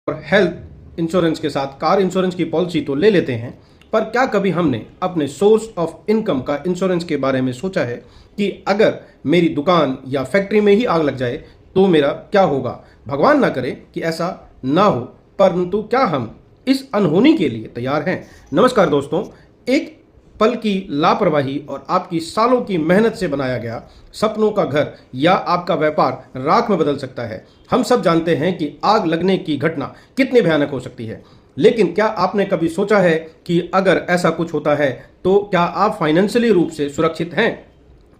और health insurance के साथ कार इंश्योरेंस की पॉलिसी तो ले लेते हैं, पर क्या कभी हमने अपने सोर्स ऑफ इनकम का इंश्योरेंस के बारे में सोचा है कि अगर मेरी दुकान या फैक्ट्री में ही आग लग जाए तो मेरा क्या होगा। भगवान ना करे कि ऐसा ना हो, परंतु क्या हम इस अनहोनी के लिए तैयार हैं। नमस्कार दोस्तों, एक पल की लापरवाही और आपकी सालों की मेहनत से बनाया गया सपनों का घर या आपका व्यापार राख में बदल सकता है। हम सब जानते हैं कि आग लगने की घटना कितनी भयानक हो सकती है, लेकिन क्या आपने कभी सोचा है कि अगर ऐसा कुछ होता है तो क्या आप फाइनेंशियली रूप से सुरक्षित हैं?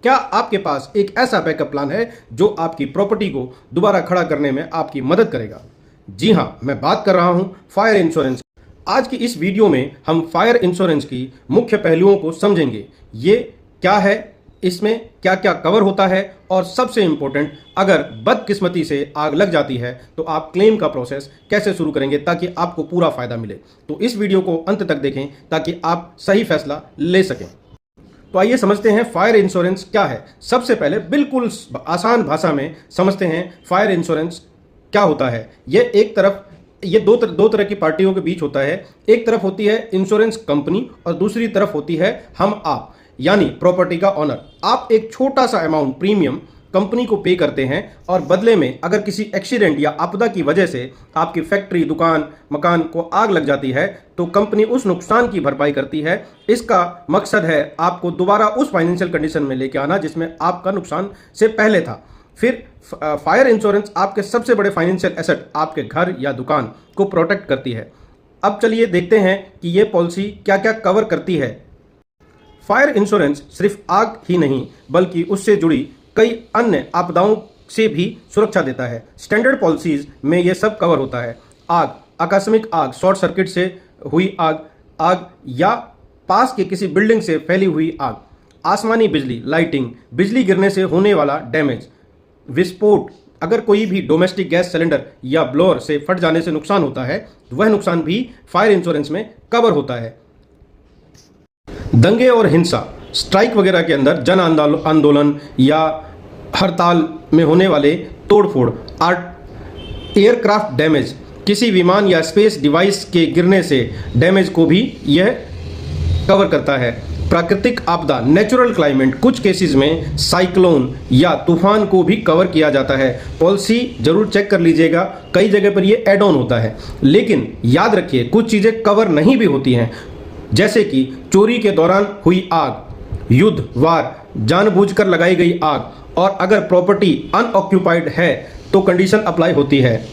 क्या आपके पास एक ऐसा बैकअप प्लान है जो आपकी प्रॉपर्टी को दोबारा खड़ा करने में आपकी मदद करेगा? जी हां, मैं बात कर रहा हूं फायर इंश्योरेंस। आज की इस वीडियो में हम फायर इंश्योरेंस की मुख्य पहलुओं को समझेंगे। ये क्या है, इसमें क्या क्या कवर होता है, और सबसे इंपॉर्टेंट, अगर बदकिस्मती से आग लग जाती है तो आप क्लेम का प्रोसेस कैसे शुरू करेंगे ताकि आपको पूरा फायदा मिले। तो इस वीडियो को अंत तक देखें ताकि आप सही फैसला ले सकें। तो आइए समझते हैं फायर इंश्योरेंस क्या है। सबसे पहले बिल्कुल आसान भाषा में समझते हैं फायर इंश्योरेंस क्या होता है। ये दो तरह की पार्टियों के बीच होता है। एक तरफ होती है इंश्योरेंस कंपनी और दूसरी तरफ होती है हम आप, यानी प्रॉपर्टी का ऑनर। आप एक छोटा सा अमाउंट प्रीमियम कंपनी को पे करते हैं और बदले में अगर किसी एक्सीडेंट या आपदा की वजह से आपकी फैक्ट्री, दुकान, मकान को आग लग जाती है तो कंपनी उस नुकसान की भरपाई करती है। इसका मकसद है आपको दोबारा उस फाइनेंशियल कंडीशन में लेके आना जिसमें आपका नुकसान से पहले था। फिर फायर इंश्योरेंस आपके सबसे बड़े फाइनेंशियल एसेट, आपके घर या दुकान को प्रोटेक्ट करती है। अब चलिए देखते हैं कि ये पॉलिसी क्या क्या कवर करती है। फायर इंश्योरेंस सिर्फ आग ही नहीं बल्कि उससे जुड़ी कई अन्य आपदाओं से भी सुरक्षा देता है। स्टैंडर्ड पॉलिसीज में यह सब कवर होता है। आग, आकस्मिक आग, शॉर्ट सर्किट से हुई आग या पास के किसी बिल्डिंग से फैली हुई आग, आसमानी बिजली, लाइटिंग, बिजली गिरने से होने वाला डैमेज, विस्फोट, अगर कोई भी डोमेस्टिक गैस सिलेंडर या ब्लोअर से फट जाने से नुकसान होता है तो वह नुकसान भी फायर इंश्योरेंस में कवर होता है। दंगे और हिंसा, स्ट्राइक वगैरह के अंदर जन आंदोलन या हड़ताल में होने वाले तोड़फोड़, एयरक्राफ्ट डैमेज, किसी विमान या स्पेस डिवाइस के गिरने से डैमेज को भी यह कवर करता है। प्राकृतिक आपदा, नेचुरल क्लाइमेट, कुछ केसेस में साइक्लोन या तूफान को भी कवर किया जाता है। पॉलिसी जरूर चेक कर लीजिएगा, कई जगह पर यह एड ऑन होता है। लेकिन याद रखिए कुछ चीज़ें कवर नहीं भी होती हैं, जैसे कि चोरी के दौरान हुई आग, युद्ध, वार, जानबूझकर लगाई गई आग, और अगर प्रॉपर्टी अनऑक्यूपाइड है तो कंडीशन अप्लाई होती है।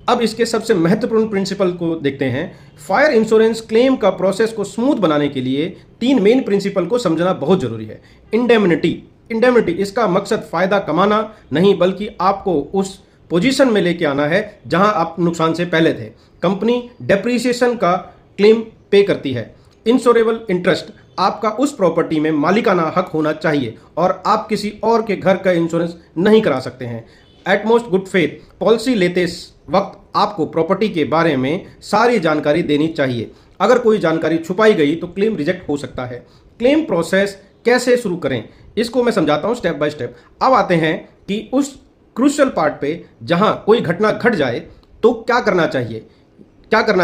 अब इसके सबसे महत्वपूर्ण प्रिंसिपल को देखते हैं। फायर इंश्योरेंस क्लेम का प्रोसेस को स्मूथ बनाने के लिए 3 मेन प्रिंसिपल को समझना बहुत जरूरी है। इंडेमनिटी, इसका मकसद फायदा कमाना नहीं बल्कि आपको उस पोजीशन में लेके आना है जहां आप नुकसान से पहले थे। कंपनी डेप्रिसिएशन का क्लेम पे करती है। इंश्योरेबल इंटरेस्ट, आपका उस प्रॉपर्टी में मालिकाना हक होना चाहिए और आप किसी और के घर का इंश्योरेंस नहीं करा सकते हैं। एटमोस्ट गुड फेथ, पॉलिसी लेते वक्त आपको प्रॉपर्टी के बारे में सारी जानकारी देनी चाहिए। अगर कोई जानकारी छुपाई गई तो क्लेम रिजेक्ट हो सकता है। क्लेम प्रोसेस कैसे शुरू करें, इसको मैं समझाता हूं स्टेप बाय स्टेप। अब आते हैं कि उस क्रूशियल पार्ट पे जहां कोई घटना घट जाए तो क्या करना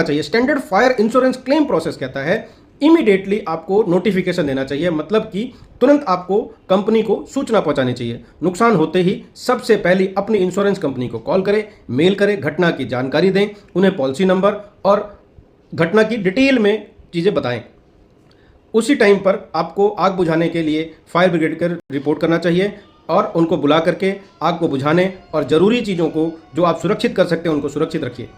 चाहिए। Standard fire insurance claim process कहता है इमीडिएटली आपको नोटिफिकेशन देना चाहिए, मतलब कि तुरंत आपको कंपनी को सूचना पहुंचानी चाहिए। नुकसान होते ही सबसे पहले अपनी इंश्योरेंस कंपनी को कॉल करें, मेल करें, घटना की जानकारी दें, उन्हें पॉलिसी नंबर और घटना की डिटेल में चीज़ें बताएं। उसी टाइम पर आपको आग बुझाने के लिए फायर ब्रिगेड कर रिपोर्ट करना चाहिए और उनको बुला करके आग को बुझाने और ज़रूरी चीज़ों को जो आप सुरक्षित कर सकते हैं उनको सुरक्षित रखिए।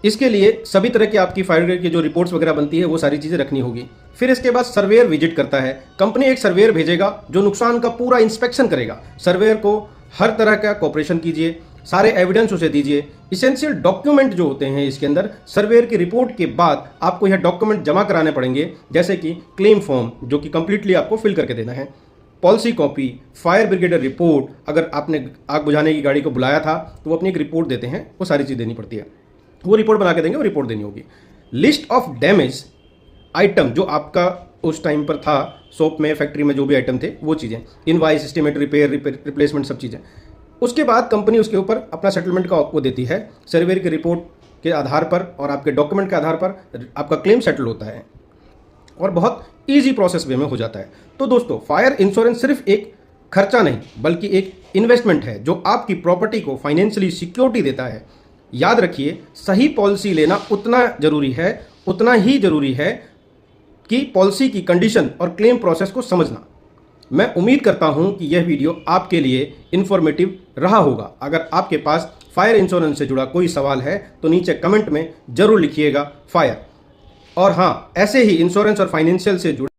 इसके लिए सभी तरह की आपकी फायर ब्रिगेड की जो रिपोर्ट्स वगैरह बनती है वो सारी चीज़ें रखनी होगी। फिर इसके बाद सर्वेयर विजिट करता है। कंपनी एक सर्वेयर भेजेगा जो नुकसान का पूरा इंस्पेक्शन करेगा। सर्वेयर को हर तरह का कोऑपरेशन कीजिए, सारे एविडेंस उसे दीजिए। इसेंशियल डॉक्यूमेंट जो होते हैं इसके अंदर, सर्वेयर की रिपोर्ट के बाद आपको यह डॉक्यूमेंट जमा कराने पड़ेंगे, जैसे कि क्लेम फॉर्म जो कि कंप्लीटली आपको फिल करके देना है, policy copy, fire brigadier report, अगर आपने आग बुझाने की गाड़ी को बुलाया था तो वो अपनी एक रिपोर्ट देते हैं, वो सारी चीज़ देनी पड़ती है। वो रिपोर्ट बना के देंगे, वो रिपोर्ट देनी होगी। लिस्ट ऑफ डैमेज आइटम जो आपका उस टाइम पर था, शॉप में, फैक्ट्री में जो भी आइटम थे वो चीज़ें, इनवाइस, एस्टिमेट, रिपेयर, रिप्लेसमेंट, सब चीज़ें। उसके बाद कंपनी उसके ऊपर अपना सेटलमेंट का वो देती है। सर्वेयर की रिपोर्ट के आधार पर और आपके डॉक्यूमेंट के आधार पर आपका क्लेम सेटल होता है और बहुत ईजी प्रोसेस वे में हो जाता है। तो दोस्तों, फायर इंश्योरेंस सिर्फ एक खर्चा नहीं बल्कि एक इन्वेस्टमेंट है जो आपकी प्रॉपर्टी को फाइनेंशियली सिक्योरिटी देता है। याद रखिए, सही पॉलिसी लेना उतना ही जरूरी है कि पॉलिसी की कंडीशन और क्लेम प्रोसेस को समझना। मैं उम्मीद करता हूं कि यह वीडियो आपके लिए इन्फॉर्मेटिव रहा होगा। अगर आपके पास फायर इंश्योरेंस से जुड़ा कोई सवाल है तो नीचे कमेंट में जरूर लिखिएगा फायर। और हाँ, ऐसे ही इंश्योरेंस और फाइनेंशियल से जुड़े